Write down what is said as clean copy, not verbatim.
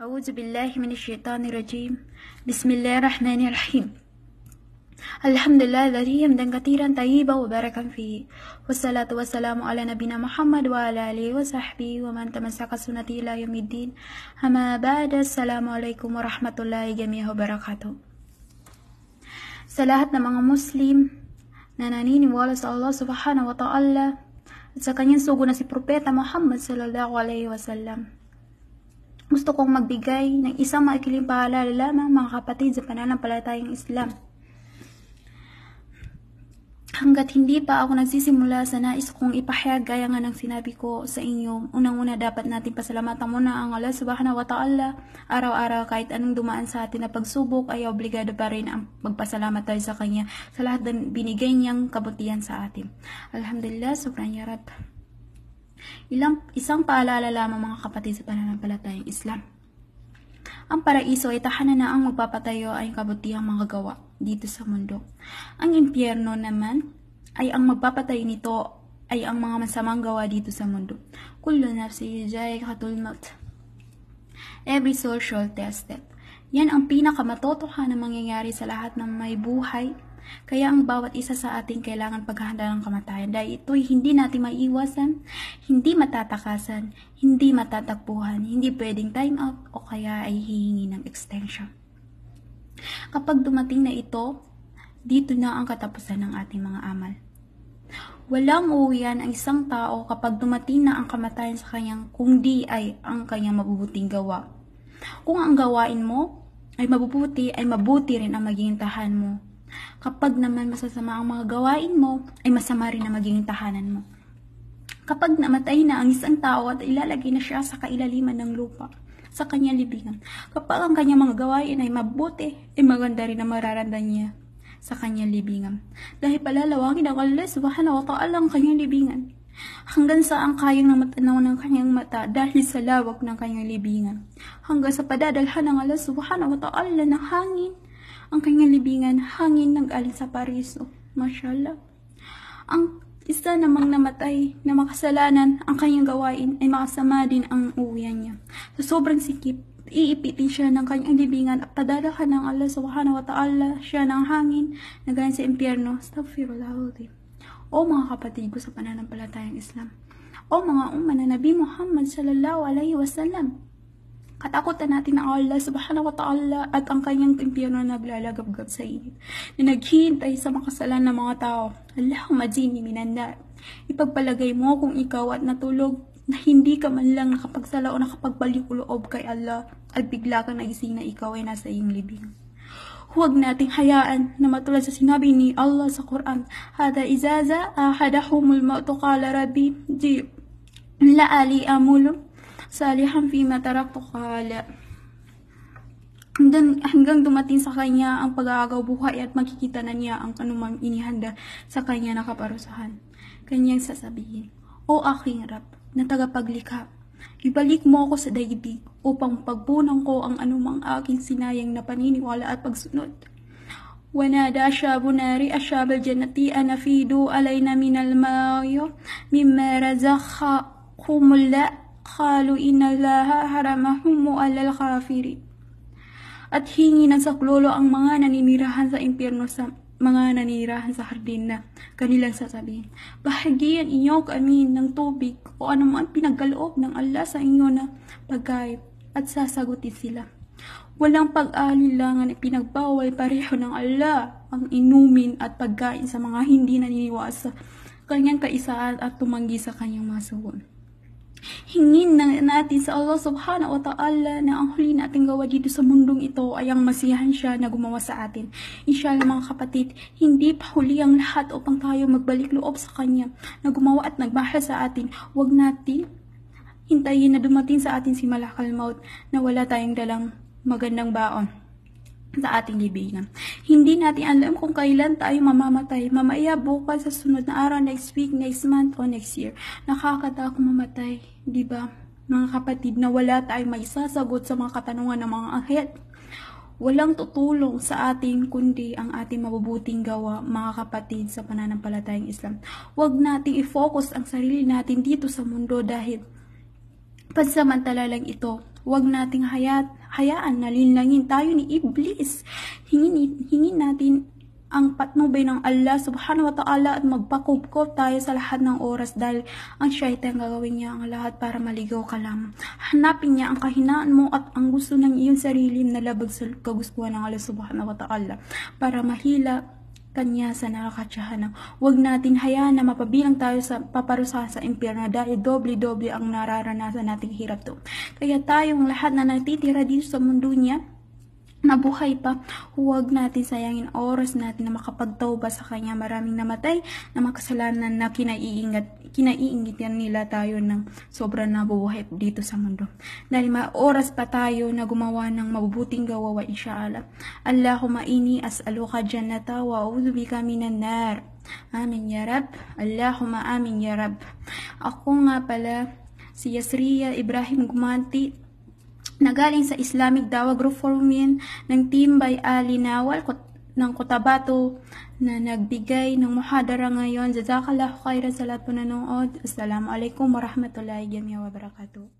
أعوذ بالله من الشيطان الرجيم. بسم الله الرحمن الرحيم. الحمد لله الذي حمدا كثيرا طيبا وباركا فيه، والصلاة والسلام على نبينا محمد وعلى آله وصحبه ومن تمسك سنته إلى يوم الدين. أما بعد، السلام عليكم warahmatullahi wabarakatuh. Sa lahat ng mga Muslim na naniniwala sa Allah subhanahu wa ta'ala at sa kanyang sugo na si Propeta Muhammad sallallahu alaihi wasallam, gusto kong magbigay ng isang maikiling paalala lamang, mga kapatid, sa pananampalatayang Islam. Hanggat hindi pa ako nagsisimula sa nais kong ipahayag gaya nga ng sinabi ko sa inyo, unang-una dapat natin pasalamatan muna ang Allah subhanahu wa ta'ala. Araw-araw kahit anong dumaan sa atin na pagsubok ay obligado pa rin ang magpasalamat tayo sa Kanya sa lahat ng binigay niyang kabutihan sa atin. Alhamdulillah, sobrang yarab. Isang paalala lamang, mga kapatid, sa pananampalatayang Islam. Ang paraiso ay tahanan na ang magpapatayo ay kabutihang mga gawa dito sa mundo. Ang impyerno naman ay ang magpapatayo nito ay ang mga masamang gawa dito sa mundo. Kullu nafsin dha'iqatul maut. Every soul shall taste it. Yan ang pinakamatotohanan na mangyayari sa lahat ng may buhay. Kaya ang bawat isa sa atin kailangan paghahanda ng kamatayan, dahil ito'y hindi natin maiiwasan, hindi matatakasan, hindi matatakbuhan, hindi pwedeng time out o kaya ay hihingi ng extension. Kapag dumating na ito, dito na ang katapusan ng ating mga amal. Walang uuwian ang isang tao kapag dumating na ang kamatayan sa kanyang, kung di ay ang kanyang mabubuting gawa. Kung ang gawain mo ay mabubuti, ay mabuti rin ang magiging tahan mo. Kapag naman masasama ang mga gawain mo, ay masama rin ang magiging tahanan mo. Kapag namatay na ang isang tao at ilalagay na siya sa kailaliman ng lupa, sa kanyang libingan, kapag ang kanyang mga gawain ay mabuti, ay maganda rin ang mararamdaman niya sa kanyang libingan. Dahil palalawangin ng Allah subhanahu wa ta'ala ang kanyang libingan, hanggang saan kayang matanaw ng kanyang mata dahil sa lawak ng kanyang libingan, hanggang sa padadalhan ng Allah subhanahu wa ta'ala ng hangin. Ang kanyang libingan, hangin ng galing sa Pariso. Mashallah. Ang isa namang namatay na makasalanan, ang kanyang gawain ay makasama din ang uwian niya. Sa sobrang sikip, iipitin siya ng kanyang libingan at padadalhan ng Allah subhanahu wa ta'ala siya ng hangin na galing sa impyerno. Astaghfirullahaladzim. O mga kapatid ko sa pananampalatayang Islam, o mga umma na Nabi Muhammad sallallahu alaihi wasallam, katakutan natin ang Allah subhanahu wa ta'ala at ang kanyang impyerno na naglalagabgab sa init, na naghihintay sa makasalan ng mga tao. Allahumma jini minan nar. Ipagpalagay mo kung ikaw at natulog na hindi ka man lang nakapagsala o nakapagbalik-loob kay Allah at bigla kang nagising na ikaw ay nasa iyong libing. Huwag nating hayaan na matulad sa sinabi ni Allah sa Quran, hada izaza ahadahumul mautu qala rabbi ji la ali amulu salihan fima taraktu qala. Hanggang dumating sa kanya ang pag-aagaw buhay at makikita na niya ang anumang inihanda sa kanya na kaparusahan. Kanyang sasabihin, O aking Rab na tagapaglikha, ibalik mo ako sa daigdig upang pagpunang ko ang anumang aking sinayang na paniniwala at pagsunod. Wanada ashabu nari ashab al-jannati anafidu alayna minal mayo mimma razaqakumullah qalu inna allaha haramahum alal kafirin. At hingi ng saklolo ang mga naninirahan sa impyerno sa mga naninirahan sa hardin na kanilang sasabihin, bahagian inyo kami ng tubig o anuman pinagkaloob ng Allah sa inyo na pagkain, at sasagutin sila. Walang pag-alilangan at pinagbawal pareho ng Allah ang inumin at pagkain sa mga hindi naniniwala sa kanyang kaisaan at tumanggi sa kanyang mga sugon. Hingin na natin sa Allah subhanahu wa ta'ala na ang huli nating gawa dito sa mundong ito ay ang masiyahan siya na gumawa sa atin. Inshallah mga kapatid, hindi pa huli ang lahat upang tayo magbalik loob sa Kanya na gumawa at nagmahal sa atin. Huwag natin hintayin na dumating sa atin si Malakal Maut na wala tayong dalang magandang baon sa ating libingan. Hindi natin alam kung kailan tayo mamamatay. Mamaya, bukas, sa sunod na araw, next week, next month, o next year. Nakakatakot mamatay, di ba? Mga kapatid, na wala tayong may sasagot sa mga katanungan ng mga anghel. Walang tutulong sa atin kundi ang ating mabubuting gawa, mga kapatid, sa pananampalatayang Islam. Huwag nating i-focus ang sarili natin dito sa mundo dahil pansamantala lang ito Huwag nating hayaan na linlangin tayo ni Iblis. Hingin natin ang patnubay ng Allah subhanahu wa ta'ala at magpakupkop tayo sa lahat ng oras dahil ang syaitan gagawin niya ang lahat para maligaw ka lamang. Hanapin niya ang kahinaan mo at ang gusto ng iyong sarili na labag sa kagustuhan ng Allah subhanahu wa ta'ala para mahila kanya sa nakakatsahan. Huwag natin hayaan na mapabilang tayo sa paparusahan sa impyerno dahil doble-doble ang nararanasan nating hirap to. Kaya tayong lahat na natitira dito sa mundo niya, nabuhay pa, huwag natin sayangin oras natin na makapagtauba sa kanya. Maraming namatay na makasalanan na kinaiingitan nila tayo ng sobrang nabubuhay dito sa mundo. Dahil may oras pa tayo na gumawa ng mabubuting gawa insyaallah. Allahumma inni as'aluka jannata wa a'udhu bika minan nar. Amin ya Rab. Allahumma amin ya Rab. Ako nga pala si Yasriya Ibrahim Gumanti, nagaling sa Islamic Dawah Group for Women ng Team by Ali Nawal ng Cotabato na nagbigay ng muhadara ngayon. Jazakallahu khairan sa lahat po nanood. Assalamualaikum warahmatullahi wabarakatuh.